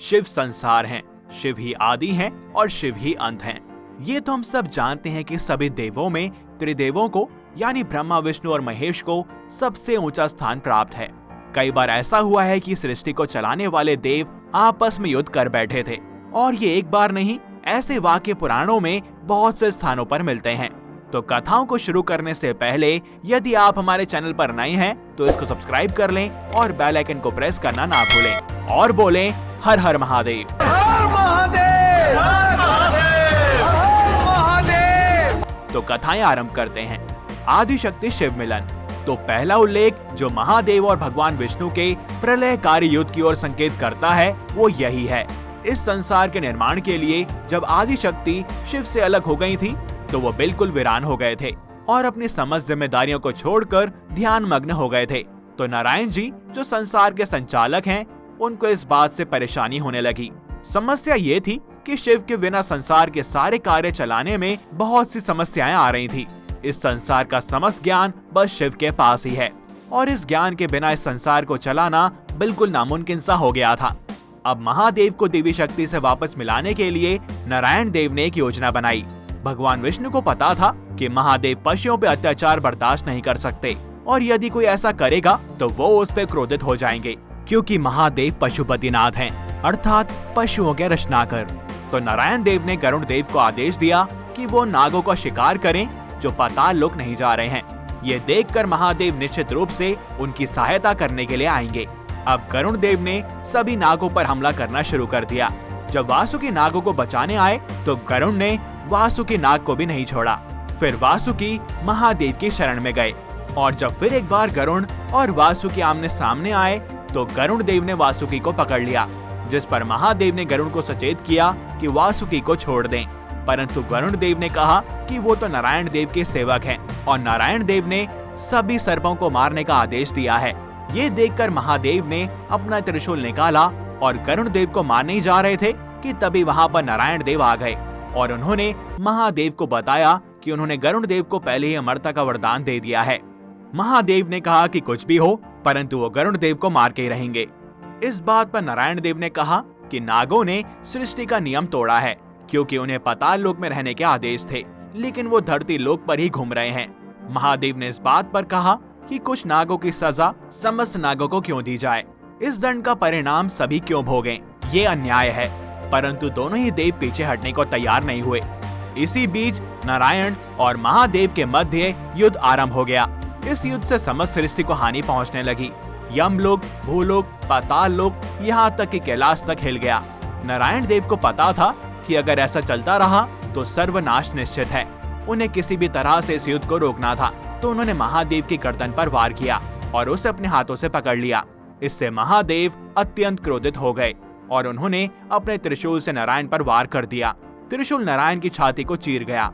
शिव संसार हैं, शिव ही आदि हैं और शिव ही अंत हैं। ये तो हम सब जानते हैं कि सभी देवों में त्रिदेवों को यानी ब्रह्मा, विष्णु और महेश को सबसे ऊंचा स्थान प्राप्त है। कई बार ऐसा हुआ है कि सृष्टि को चलाने वाले देव आपस में युद्ध कर बैठे थे, और ये एक बार नहीं, ऐसे वाक्य पुराणों में बहुत से स्थानों पर मिलते हैं। तो कथाओं को शुरू करने से पहले यदि आप हमारे चैनल पर नए हैं तो इसको सब्सक्राइब कर लें और बेल आइकन को प्रेस करना ना भूलें और बोलें हर हर महादेव। हर महादेव, हर महादेव, हर महादेव। तो कथाएं आरंभ करते हैं। आदिशक्ति शिव मिलन। तो पहला उल्लेख जो महादेव और भगवान विष्णु के प्रलयकारी युद्ध की ओर संकेत करता है वो यही है। इस संसार के निर्माण के लिए जब आदिशक्ति शिव से अलग हो गई थी तो वो बिल्कुल वीरान हो गए थे और अपनी समस्त जिम्मेदारियों को छोड़कर ध्यान मग्न हो गए थे। तो नारायण जी जो संसार के संचालक हैं, उनको इस बात से परेशानी होने लगी। समस्या ये थी कि शिव के बिना संसार के सारे कार्य चलाने में बहुत सी समस्याएं आ रही थी। इस संसार का समस्त ज्ञान बस शिव के पास ही है और इस ज्ञान के बिना इस संसार को चलाना बिल्कुल नामुमकिन सा हो गया था। अब महादेव को दिव्य शक्ति से वापस मिलाने के लिए नारायण देव ने एक योजना बनाई। भगवान विष्णु को पता था कि महादेव पशुओं पे अत्याचार बर्दाश्त नहीं कर सकते और यदि कोई ऐसा करेगा तो वो उस पे क्रोधित हो जाएंगे, क्योंकि महादेव पशुपतिनाथ हैं, अर्थात पशुओं के रचनाकर। तो नारायण देव ने गरुड़ देव को आदेश दिया कि वो नागों का शिकार करें जो पाताल लोक नहीं जा रहे हैं। ये देखकर महादेव निश्चित रूप से उनकी सहायता करने के लिए आएंगे। अब गरुड़ देव ने सभी नागों पर हमला करना शुरू कर दिया। जब वासुकी नागों को बचाने आए तो गरुड़ ने वासुकी नाग को भी नहीं छोड़ा। फिर वासुकी महादेव की शरण में गए और जब फिर एक बार गरुड़ और वासुकी आमने सामने आए तो गरुड़ देव ने वासुकी को पकड़ लिया, जिस पर महादेव ने गरुड़ को सचेत किया कि वासुकी को छोड़ दें। परंतु गरुड़ देव ने कहा कि वो तो नारायण देव के सेवक हैं और नारायण देव ने सभी सर्पों को मारने का आदेश दिया है। ये देखकर महादेव ने अपना त्रिशूल निकाला और गरुड़ देव को मारने ही जा रहे थे कि तभी वहां पर नारायण देव आ गए और उन्होंने महादेव को बताया कि उन्होंने गरुड़ देव को पहले ही अमरता का वरदान दे दिया है। महादेव ने कहा कि कुछ भी हो परंतु वो गरुड़ देव को मार के ही रहेंगे। इस बात पर नारायण देव ने कहा कि नागों ने सृष्टि का नियम तोड़ा है, क्योंकि उन्हें पाताल लोक में रहने के आदेश थे, लेकिन वो धरती लोक पर ही घूम रहे हैं। महादेव ने इस बात पर कहा कि कुछ नागों की सजा समस्त नागों को क्यों दी जाए, इस दंड का परिणाम सभी क्यों भोगें, ये अन्याय है। परंतु दोनों ही देव पीछे हटने को तैयार नहीं हुए। इसी बीच नारायण और महादेव के मध्य युद्ध आरंभ हो गया। इस युद्ध से समस्त सृष्टि को हानि पहुंचने लगी। यमलोक, भूलोक, पाताल लोक, यहाँ तक कि कैलाश तक हिल गया। नारायण देव को पता था कि अगर ऐसा चलता रहा तो सर्वनाश निश्चित है। उन्हें किसी भी तरह से इस युद्ध को रोकना था, तो उन्होंने महादेव की गर्दन पर वार किया और उसे अपने हाथों से पकड़ लिया। इससे महादेव अत्यंत क्रोधित हो गए और उन्होंने अपने त्रिशूल से नारायण पर वार कर दिया। त्रिशूल नारायण की छाती को चीर गया।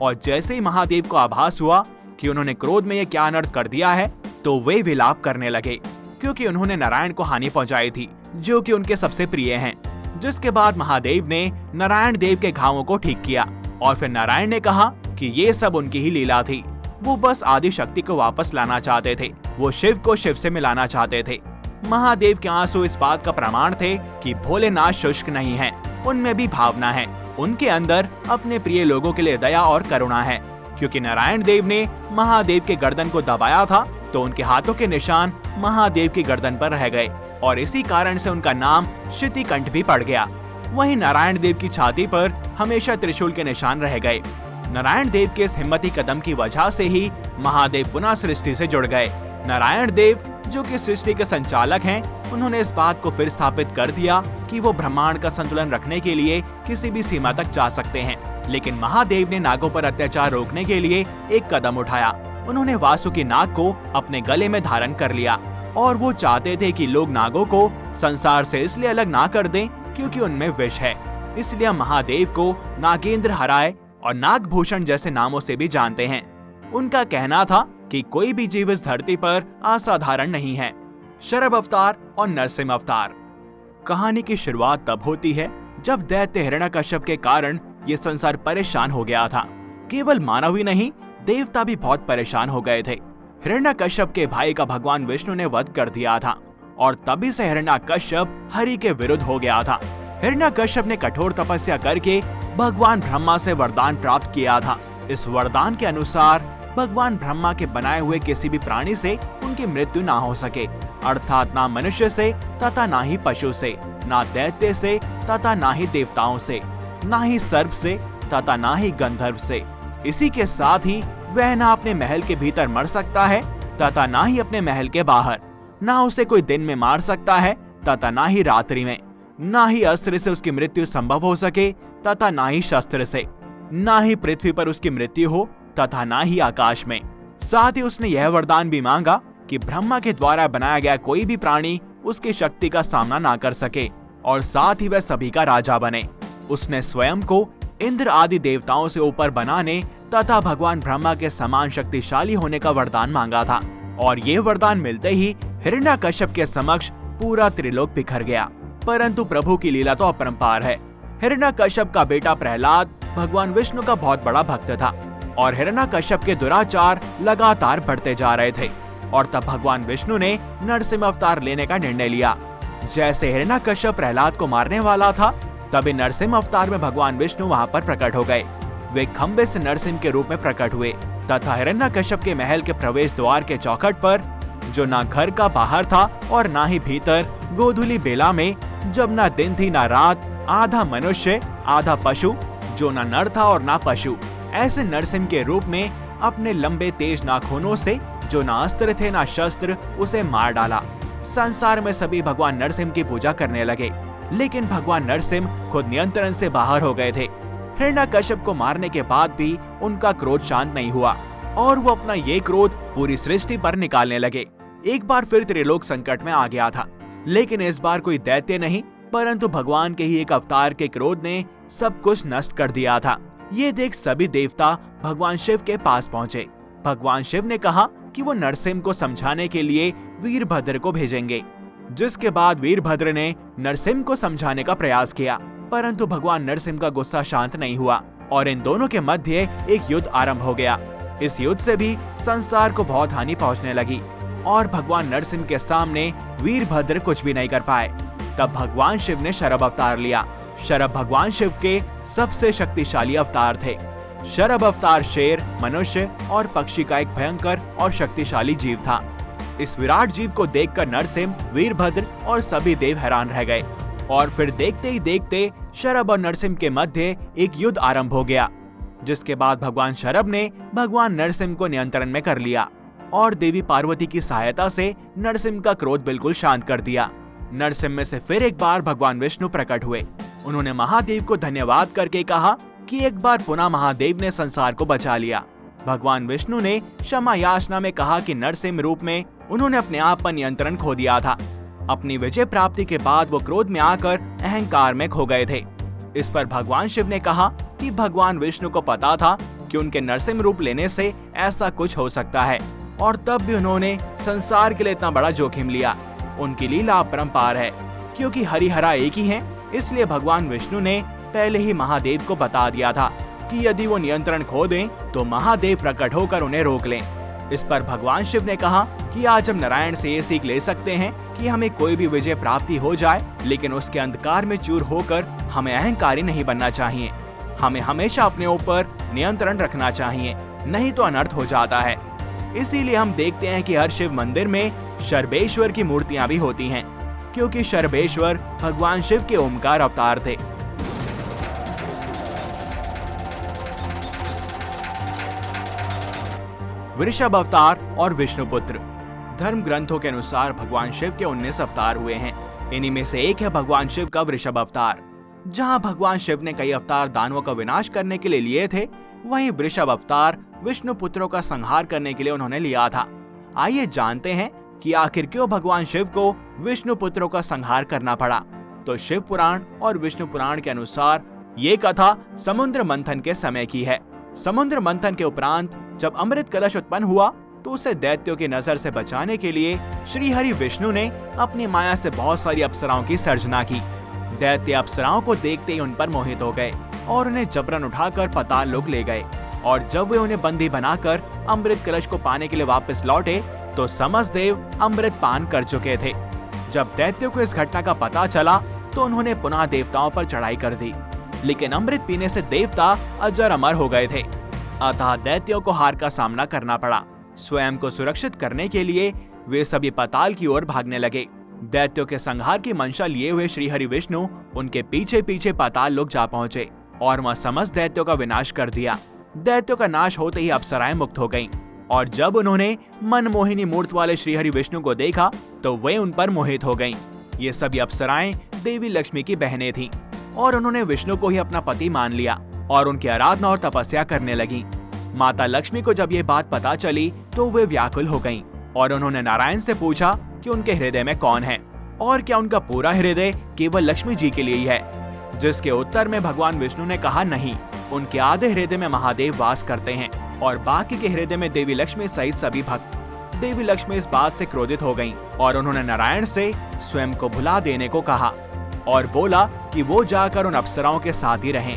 और जैसे ही महादेव को आभास हुआ कि उन्होंने क्रोध में ये क्या अनर्थ कर दिया है, तो वे विलाप करने लगे, क्योंकि उन्होंने नारायण को हानि पहुंचाई थी जो कि उनके सबसे प्रिय हैं। जिसके बाद महादेव ने नारायण देव के घावों को ठीक किया और फिर नारायण ने कहा कि ये सब उनकी ही लीला थी। वो बस आदि शक्ति को वापस लाना चाहते थे, वो शिव को शिव से मिलाना चाहते थे। महादेव के आंसू इस बात का प्रमाण थे कि भोलेनाथ शुष्क नहीं है, उनमें भी भावना है। उनके अंदर अपने प्रिय लोगों के लिए दया और करुणा है। क्योंकि नारायण देव ने महादेव के गर्दन को दबाया था तो उनके हाथों के निशान महादेव की गर्दन पर रह गए और इसी कारण से उनका नाम शितिकंठ भी पड़ गया। वहीं नारायण देव की छाती पर हमेशा त्रिशूल के निशान रह गए। नारायण देव के इस हिम्मती कदम की वजह से ही महादेव पुनः सृष्टि से जुड़ गए। नारायण देव जो कि सृष्टि के संचालक हैं, उन्होंने इस बात को फिर स्थापित कर दिया कि वो ब्रह्मांड का संतुलन रखने के लिए किसी भी सीमा तक जा सकते हैं। लेकिन महादेव ने नागों पर अत्याचार रोकने के लिए एक कदम उठाया। उन्होंने वासुकी नाग को अपने गले में धारण कर लिया और वो चाहते थे कि लोग नागों को संसार से इसलिए अलग ना कर दें क्योंकि उनमें विष है। इसलिए महादेव को नागेंद्र हराय और नागभूषण जैसे नामों से भी जानते हैं। उनका कहना था कि कोई भी जीव इस धरती पर असाधारण नहीं है। शरभ अवतार और नरसिंह अवतार। कहानी की शुरुआत तब होती है जब दैत्य हिरण्यकश्यप के कारण ये संसार परेशान हो गया था। केवल मानव ही नहीं, देवता भी बहुत परेशान हो गए थे। हिरण्यकश्यप के भाई का भगवान विष्णु ने वध कर दिया था और तभी से हिरण्यकश्यप हरि के विरुद्ध हो गया था। हिरण्यकश्यप ने कठोर तपस्या करके भगवान ब्रह्मा से वरदान प्राप्त किया था। इस वरदान के अनुसार भगवान ब्रह्मा के बनाए हुए किसी भी प्राणी से उनकी मृत्यु ना हो सके, अर्थात ना मनुष्य से तथा ना ही पशु से, ना दैत्य से तथा ना ही देवताओं से, ना ही सर्प से तथा ना ही गंधर्व से। इसी के साथ ही वह ना अपने महल के भीतर मर सकता है तथा ना ही अपने महल के बाहर, ना उसे कोई दिन में मार सकता है तथा ना ही रात्रि में, ना ही अस्त्र से उसकी मृत्यु संभव हो सके तथा ना ही शस्त्र से, ना ही पृथ्वी पर उसकी मृत्यु हो तथा ना ही आकाश में। साथ ही उसने यह वरदान भी मांगा कि ब्रह्मा के द्वारा बनाया गया कोई भी प्राणी उसकी शक्ति का सामना ना कर सके और साथ ही वह सभी का राजा बने। उसने स्वयं को इंद्र आदि देवताओं से ऊपर बनाने तथा भगवान ब्रह्मा के समान शक्तिशाली होने का वरदान मांगा था और ये वरदान मिलते ही हिरण्यकश्यप के समक्ष पूरा त्रिलोक बिखर गया। परंतु प्रभु की लीला तो अपरंपार है। हिरण्यकश्यप का बेटा प्रहलाद भगवान विष्णु का बहुत बड़ा भक्त था और हिरण्यकश्यप के दुराचार लगातार बढ़ते जा रहे थे और तब भगवान विष्णु ने नरसिंह अवतार लेने का निर्णय लिया। जैसे हिरण्यकश्यप प्रहलाद को मारने वाला था, तभी नरसिंह अवतार में भगवान विष्णु वहां पर प्रकट हो गए। वे खंबे से नरसिंह के रूप में प्रकट हुए तथा हिरण्यकश्यप के महल के प्रवेश द्वार के चौखट पर, जो ना घर का बाहर था और ना ही भीतर, गोधूली बेला में, जब ना दिन थी ना रात, आधा मनुष्य आधा पशु, जो ना नर था और ना पशु, ऐसे नरसिंह के रूप में अपने लंबे तेज नाखूनों से, जो ना अस्त्र थे ना शस्त्र, उसे मार डाला। संसार में सभी भगवान नरसिंह की पूजा करने लगे, लेकिन भगवान नरसिंह खुद नियंत्रण से बाहर हो गए थे। हिरण्यकश्यप को मारने के बाद भी उनका क्रोध शांत नहीं हुआ और वो अपना ये क्रोध पूरी सृष्टि पर निकालने लगे। एक बार फिर त्रिलोक संकट में आ गया था, लेकिन इस बार कोई दैत्य नहीं परंतु भगवान के ही एक अवतार के क्रोध ने सब कुछ नष्ट कर दिया था। ये देख सभी देवता भगवान शिव के पास पहुँचे। भगवान शिव ने कहा कि वो नरसिंह को समझाने के लिए वीरभद्र को भेजेंगे, जिसके बाद वीरभद्र ने नरसिंह को समझाने का प्रयास किया, परंतु भगवान नरसिंह का गुस्सा शांत नहीं हुआ और इन दोनों के मध्य एक युद्ध आरंभ हो गया। इस युद्ध से भी संसार को बहुत हानि पहुंचने लगी और भगवान नरसिंह के सामने वीरभद्र कुछ भी नहीं कर पाए। तब भगवान शिव ने शरभ अवतार लिया। शरभ भगवान शिव के सबसे शक्तिशाली अवतार थे। शरभ अवतार शेर, मनुष्य और पक्षी का एक भयंकर और शक्तिशाली जीव था। इस विराट जीव को देखकर नरसिंह, वीरभद्र और सभी देव हैरान रह गए और फिर देखते ही देखते शरभ और नरसिंह के मध्य एक युद्ध आरंभ हो गया, जिसके बाद भगवान शरभ ने भगवान नरसिंह को नियंत्रण में कर लिया और देवी पार्वती की सहायता से नरसिंह का क्रोध बिल्कुल शांत कर दिया। नरसिंह में से फिर एक बार भगवान विष्णु प्रकट हुए। उन्होंने महादेव को धन्यवाद करके कहा कि एक बार पुनः महादेव ने संसार को बचा लिया। भगवान विष्णु ने क्षमा याचना में कहा कि नरसिंह रूप में उन्होंने अपने आप पर नियंत्रण खो दिया था। अपनी विजय प्राप्ति के बाद वो क्रोध में आकर अहंकार में खो गए थे। इस पर भगवान शिव ने कहा कि भगवान विष्णु को पता था कि उनके नरसिंह रूप लेने से ऐसा कुछ हो सकता है और तब भी उन्होंने संसार के लिए इतना बड़ा जोखिम लिया। उनकी लीला अपरंपार है, क्योंकि हरिहरा एक ही हैं, इसलिए भगवान विष्णु ने पहले ही महादेव को बता दिया था कि यदि वो नियंत्रण खो दें तो महादेव प्रकट होकर उन्हें रोक लें। इस पर भगवान शिव ने कहा कि आज हम नारायण से ये सीख ले सकते हैं कि हमें कोई भी विजय प्राप्ति हो जाए, लेकिन उसके अंधकार में चूर होकर हमें अहंकारी नहीं बनना चाहिए। हमें हमेशा अपने ऊपर नियंत्रण रखना चाहिए, नहीं तो अनर्थ हो जाता है। इसीलिए हम देखते हैं कि हर शिव मंदिर में शर्बेश्वर की मूर्तियां भी होती हैं, क्योंकि शर्बेश्वर भगवान शिव के ओमकार अवतार थे। वृषभ अवतार और विष्णुपुत्र। धर्म ग्रंथों के अनुसार भगवान शिव के 19 अवतार हुए हैं। इन्हीं में से एक है भगवान शिव का वृषभ अवतार। जहां भगवान शिव ने कई अवतार दानवों का विनाश करने के लिए लिए थे, वहीं वृषभ अवतार विष्णु पुत्रों का संहार करने के लिए उन्होंने लिया था। आइए जानते हैं कि आखिर क्यों भगवान शिव को विष्णु पुत्रों का संहार करना पड़ा। तो शिव पुराण और विष्णु पुराण के अनुसार ये कथा समुद्र मंथन के समय की है। समुद्र मंथन के उपरांत जब अमृत कलश उत्पन्न हुआ तो उसे दैत्यों की नजर से बचाने के लिए श्री हरि विष्णु ने अपनी माया से बहुत सारी अप्सराओं की सर्जना की। दैत्य अप्सराओं को देखते ही उन पर मोहित हो गए और उन्हें जबरन उठाकर पाताल लोक ले गए और जब वे उन्हें बंदी बनाकर अमृत कलश को पाने के लिए वापस लौटे तो समसदेव अमृत पान कर चुके थे। जब दैत्यों को इस घटना का पता चला तो उन्होंने पुनः देवताओं पर चढ़ाई कर दी, लेकिन अमृत पीने से देवता अजर अमर हो गए थे। अतः दैत्यों को हार का सामना करना पड़ा। स्वयं को सुरक्षित करने के लिए वे सभी पाताल की ओर भागने लगे। दैत्यों के संहार की मंशा लिए हुए श्री हरि विष्णु उनके पीछे पीछे पाताल लोक जा पहुंचे और वहां समस्त दैत्यों का विनाश कर दिया। दैत्यों का नाश होते ही अप्सराएं मुक्त हो गईं, और जब उन्होंने मनमोहिनी मूर्त वाले श्री हरि विष्णु को देखा तो वे उन पर मोहित हो गईं। ये सभी अप्सराएं देवी लक्ष्मी की बहनें थीं और उन्होंने विष्णु को ही अपना पति मान लिया और उनकी आराधना और तपस्या करने लगी। माता लक्ष्मी को जब ये बात पता चली तो वे व्याकुल हो गईं और उन्होंने नारायण से पूछा कि उनके हृदय में कौन है और क्या उनका पूरा हृदय केवल लक्ष्मी जी के लिए ही है। जिसके उत्तर में भगवान विष्णु ने कहा, नहीं, उनके आधे हृदय में महादेव वास करते हैं और बाकी के हृदय में देवी लक्ष्मी सहित सभी भक्त। देवी लक्ष्मी इस बात से क्रोधित हो गईं और उन्होंने नारायण से स्वयं को भुला देने को कहा और बोला कि वो जाकर उन अप्सराओं के साथ ही रहें।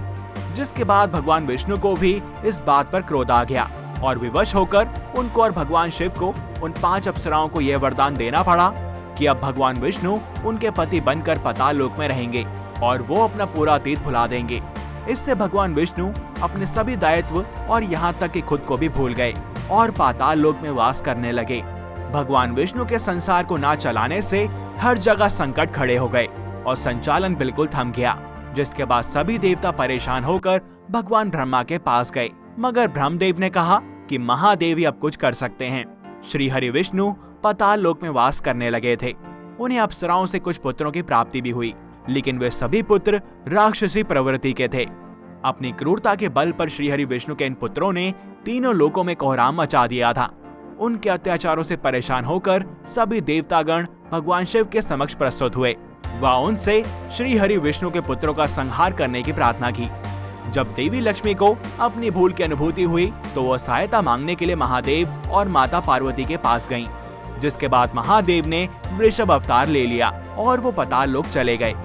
जिसके बाद भगवान विष्णु को भी इस बात पर क्रोध आ गया और विवश होकर उनको और भगवान शिव को उन 5 अप्सराओं को यह वरदान देना पड़ा कि अब भगवान विष्णु उनके पति बनकर पाताल लोक में रहेंगे और वो अपना पूरा अतीत भुला देंगे। इससे भगवान विष्णु अपने सभी दायित्व और यहाँ तक कि खुद को भी भूल गए और पाताल लोक में वास करने लगे। भगवान विष्णु के संसार को ना चलाने से हर जगह संकट खड़े हो गए और संचालन बिल्कुल थम गया। जिसके बाद सभी देवता परेशान होकर भगवान ब्रह्मा के पास गए, मगर ब्रह्मदेव ने कहा कि महादेव ही अब कुछ कर सकते हैं। श्री हरि विष्णु पाताल लोक में वास करने लगे थे। उन्हें अप्सराओं से कुछ पुत्रों की प्राप्ति भी हुई, लेकिन वे सभी पुत्र राक्षसी प्रवृत्ति के थे। अपनी क्रूरता के बल पर श्री हरि विष्णु के इन पुत्रों ने तीनों लोकों में कोहराम मचा दिया था। उनके अत्याचारों से परेशान होकर सभी देवतागण भगवान शिव के समक्ष प्रस्तुत हुए। वह उनसे श्री हरि विष्णु के पुत्रों का संहार करने की प्रार्थना की। जब देवी लक्ष्मी को अपनी भूल की अनुभूति हुई तो वह सहायता मांगने के लिए महादेव और माता पार्वती के पास गईं। जिसके बाद महादेव ने वृषभ अवतार ले लिया और वो पाताल लोक चले गए।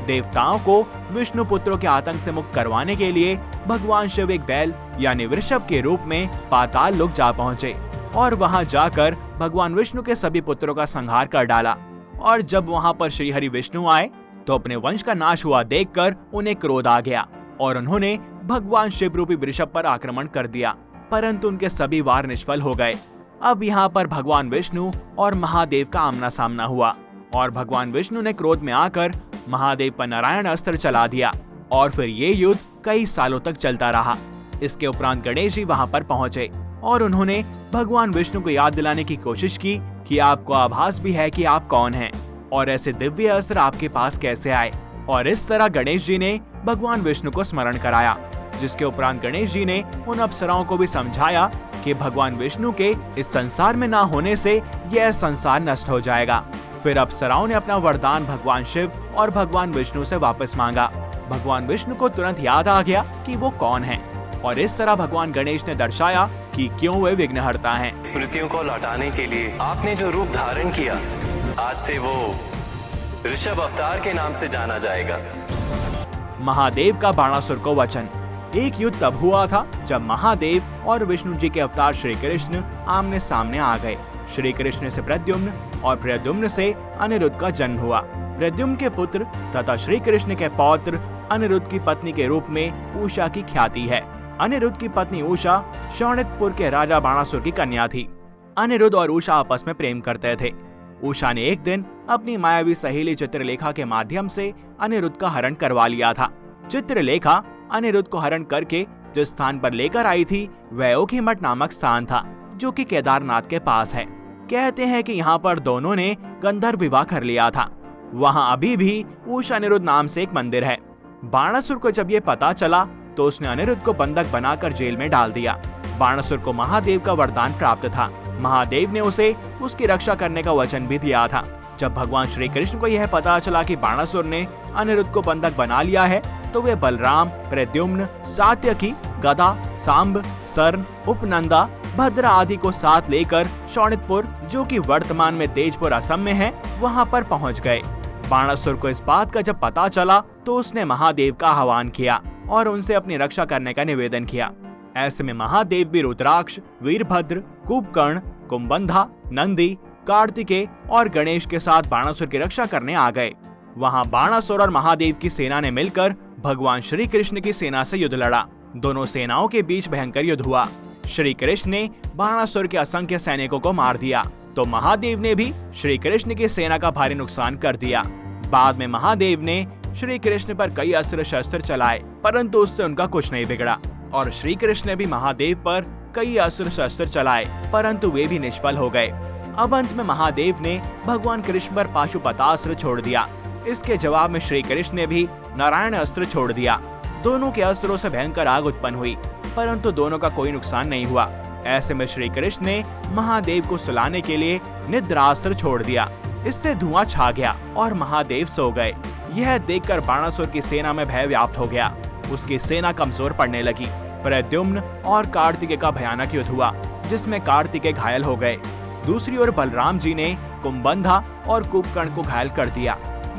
देवताओं को विष्णु पुत्रों के आतंक से मुक्त करवाने के लिए भगवान शिव एक बैल यानी वृषभ के रूप में पाताल लोक जा पहुँचे और वहाँ जाकर भगवान विष्णु के सभी पुत्रों का संहार कर डाला। और जब वहाँ पर श्री हरि विष्णु आए तो अपने वंश का नाश हुआ देखकर उन्हें क्रोध आ गया और उन्होंने भगवान शिव रूपी वृषभ पर आक्रमण कर दिया, परंतु उनके सभी वार निष्फल हो गए। अब यहाँ पर भगवान विष्णु और महादेव का आमना सामना हुआ और भगवान विष्णु ने क्रोध में आकर महादेव पर नारायण अस्त्र चला दिया और फिर ये युद्ध कई सालों तक चलता रहा। इसके उपरांत गणेश जी वहाँ पर पहुँचे और उन्होंने भगवान विष्णु को याद दिलाने की कोशिश की कि आपको आभास भी है कि आप कौन हैं और ऐसे दिव्य अस्त्र आपके पास कैसे आए। और इस तरह गणेश जी ने भगवान विष्णु को स्मरण कराया, जिसके उपरांत गणेश जी ने उन अप्सराओं को भी समझाया कि भगवान विष्णु के इस संसार में ना होने से यह संसार नष्ट हो जाएगा। फिर अप्सराओं ने अपना वरदान भगवान शिव और भगवान विष्णु से वापस मांगा। भगवान विष्णु को तुरंत याद आ गया कि वो कौन है और इस तरह भगवान गणेश ने दर्शाया कि क्यों वे विघ्नहर्ता हैं। स्मृतियों को लौटाने के लिए आपने जो रूप धारण किया, आज से वो ऋषभ अवतार के नाम से जाना जाएगा। महादेव का बाणासुर को वचन। एक युद्ध तब हुआ था जब महादेव और विष्णु जी के अवतार श्री कृष्ण आमने सामने आ गए। श्री कृष्ण से प्रद्युम्न और प्रद्युम्न से अनिरुद्ध का जन्म हुआ। प्रद्युम्न के पुत्र तथा श्री कृष्ण के पौत्र अनिरुद्ध की पत्नी के रूप में उषा की ख्याति है। अनिरुद्ध की पत्नी उषा शौणितपुर के राजा बाणासुर की कन्या थी। अनिरुद्ध और उषा आपस में प्रेम करते थे। उषा ने एक दिन अपनी मायावी सहेली चित्रलेखा के माध्यम से अनिरुद्ध का हरण करवा लिया था। चित्रलेखा अनिरुद्ध को हरण करके जिस स्थान पर लेकर आई थी वह ओखीमठ नामक स्थान था, जो कि केदारनाथ के पास है। कहते हैं कि यहाँ पर दोनों ने गंधर्व विवाह कर लिया था। वहाँ अभी भी उषा अनिरुद्ध नाम से एक मंदिर है। बाणासुर को जब ये पता चला तो उसने अनिरुद्ध को बंधक बनाकर जेल में डाल दिया। बाणासुर को महादेव का वरदान प्राप्त था। महादेव ने उसे उसकी रक्षा करने का वचन भी दिया था। जब भगवान श्री कृष्ण को यह पता चला कि बाणासुर ने अनिरुद्ध को बंधक बना लिया है तो वे बलराम, प्रद्युम्न, सात्यकी, गदा, सांब, सर्ण, उपनंदा, भद्रा आदि को साथ लेकर शौणितपुर, जो कि वर्तमान में तेजपुर असम में है, वहां पर पहुंच गए। बाणासुर को इस बात का जब पता चला तो उसने महादेव का आह्वान किया और उनसे अपनी रक्षा करने का निवेदन किया। ऐसे में महादेव भी रुद्राक्ष, वीरभद्र, कुंभकर्ण, कुंभंधा, नंदी, कार्तिकेय और गणेश के साथ बाणासुर की रक्षा करने आ गए। वहां बाणासुर और महादेव की सेना ने मिलकर भगवान श्री कृष्ण की सेना से युद्ध लड़ा। दोनों सेनाओं के बीच भयंकर युद्ध हुआ। श्री कृष्ण ने बाणासुर के असंख्य सैनिकों को मार दिया, तो महादेव ने भी श्री कृष्ण की सेना का भारी नुकसान कर दिया। बाद में महादेव ने श्री कृष्ण पर कई अस्त्र शस्त्र चलाए, परंतु उससे उनका कुछ नहीं बिगड़ा, और श्री कृष्ण ने भी महादेव पर कई अस्त्र शस्त्र चलाए, परंतु वे भी निष्फल हो गए। अब अंत में महादेव ने भगवान कृष्ण पर पाशुपतास्त्र छोड़ दिया। इसके जवाब में श्री कृष्ण ने भी नारायण अस्त्र छोड़ दिया। दोनों के अस्त्रों से भयंकर आग उत्पन्न हुई, परंतु दोनों का कोई नुकसान नहीं हुआ। ऐसे में श्री कृष्ण ने महादेव को सुलाने के लिए निद्रास्त्र छोड़ दिया। इससे धुआं छा गया और महादेव सो गए। यह देखकर बाणासुर की सेना में भय व्याप्त हो गया। उसकी सेना कमजोर पड़ने लगी। प्रद्युम्न और कार्तिकेय का भयानक युद्ध हुआ, जिसमें कार्तिकेय घायल हो गए। दूसरी ओर बलराम जी ने कुंभंधा और कुंभकर्ण को घायल कर दिया।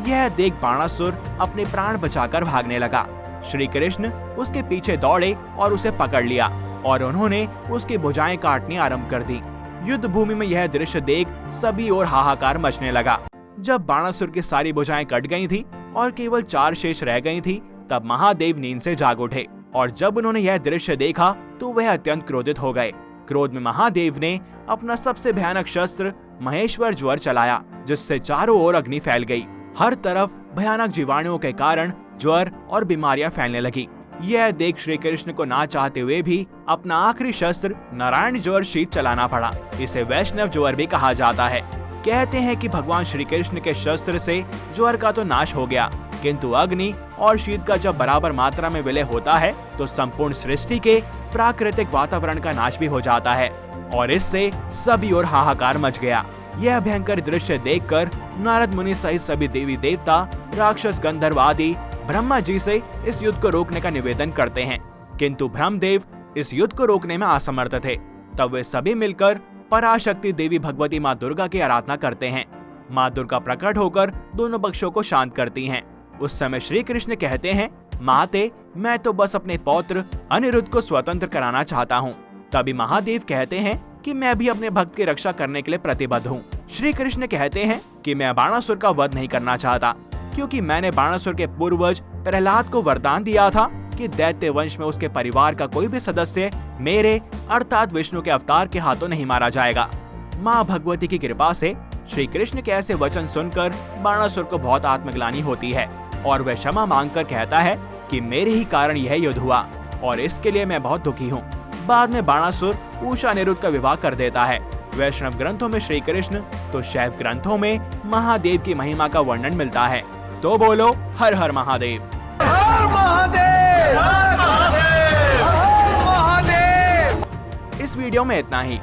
यह देख बाणासुर अपने प्राण बचाकर भागने लगा। श्री कृष्ण उसके पीछे दौड़े और उसे पकड़ लिया, और उन्होंने उसकी भुजाएं काटनी आरंभ कर दी। युद्ध भूमि में यह दृश्य देख सभी ओर हाहाकार मचने लगा। जब बाणासुर की सारी भुजाएं कट गई थी और केवल 4 शेष रह गई थी, तब महादेव नींद से जाग उठे, और जब उन्होंने यह दृश्य देखा तो वह अत्यंत क्रोधित हो गए। क्रोध में महादेव ने अपना सबसे भयानक शस्त्र महेश्वर ज्वर चलाया, जिससे चारों ओर अग्नि फैल गई। हर तरफ भयानक जीवाणुओं के कारण ज्वर और बीमारियां फैलने लगी। यह देख श्री कृष्ण को ना चाहते हुए भी अपना आखिरी शस्त्र नारायण ज्वर शीत चलाना पड़ा। इसे वैष्णव ज्वर भी कहा जाता है। कहते हैं कि भगवान श्री कृष्ण के शस्त्र से ज्वर का तो नाश हो गया, किंतु अग्नि और शीत का जब बराबर मात्रा में विलय होता है तो संपूर्ण सृष्टि के प्राकृतिक वातावरण का नाश भी हो जाता है, और इससे सभी ओर हाहाकार मच गया। यह भयंकर दृश्य देखकर नारद मुनि सहित सभी देवी देवता, राक्षस, गंधर्व आदि ब्रह्मा जी से इस युद्ध को रोकने का निवेदन करते हैं, किंतु ब्रह्मदेव इस युद्ध को रोकने में असमर्थ थे। तब वे सभी मिलकर पराशक्ति देवी भगवती माँ दुर्गा की आराधना करते हैं। माँ दुर्गा प्रकट होकर दोनों पक्षों को शांत करती हैं। उस समय श्री कृष्ण कहते हैं, माते, मैं तो बस अपने पौत्र अनिरुद्ध को स्वतंत्र कराना चाहता हूँ। तभी महादेव कहते हैं कि मैं भी अपने भक्त की रक्षा करने के लिए प्रतिबद्ध हूँ। श्री कृष्ण कहते हैं कि मैं बाणासुर का वध नहीं करना चाहता, क्योंकि मैंने बाणासुर के पूर्वज प्रहलाद को वरदान दिया था कि दैत्य वंश में उसके परिवार का कोई भी सदस्य मेरे अर्थात विष्णु के अवतार के हाथों नहीं मारा जाएगा। माँ भगवती की कृपा से श्री कृष्ण के ऐसे वचन सुनकर बाणासुर को बहुत आत्मग्लानि होती है, और वह क्षमा मांगकर कहता है कि मेरे ही कारण यह युद्ध हुआ, और इसके लिए मैं बहुत दुखी हूँ। बाद में बाणासुर उषा अनिरुद्ध का विवाह कर देता है। वैष्णव ग्रंथों में श्री कृष्ण तो शैव ग्रंथों में महादेव की महिमा का वर्णन मिलता है। तो बोलो हर हर महादेव। हर महादेव, हर महादेव, हर महादेव। इस वीडियो में इतना ही।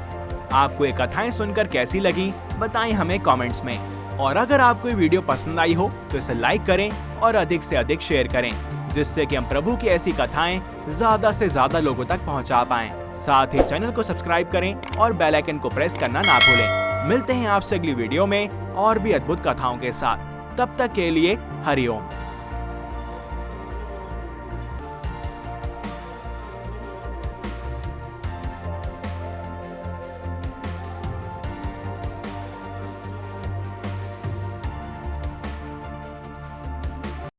आपको ये कथाएं सुनकर कैसी लगी बताएं हमें कमेंट्स में, और अगर आपको ये वीडियो पसंद आई हो तो इसे लाइक करें और अधिक से अधिक शेयर करें, जिससे कि हम प्रभु की ऐसी कथाएं ज्यादा से ज्यादा लोगों तक पहुंचा पाएं। साथ ही चैनल को सब्सक्राइब करें और बेल आइकन को प्रेस करना ना भूलें। मिलते हैं आपसे अगली वीडियो में और भी अद्भुत कथाओं के साथ। तब तक के लिए हरि ओम।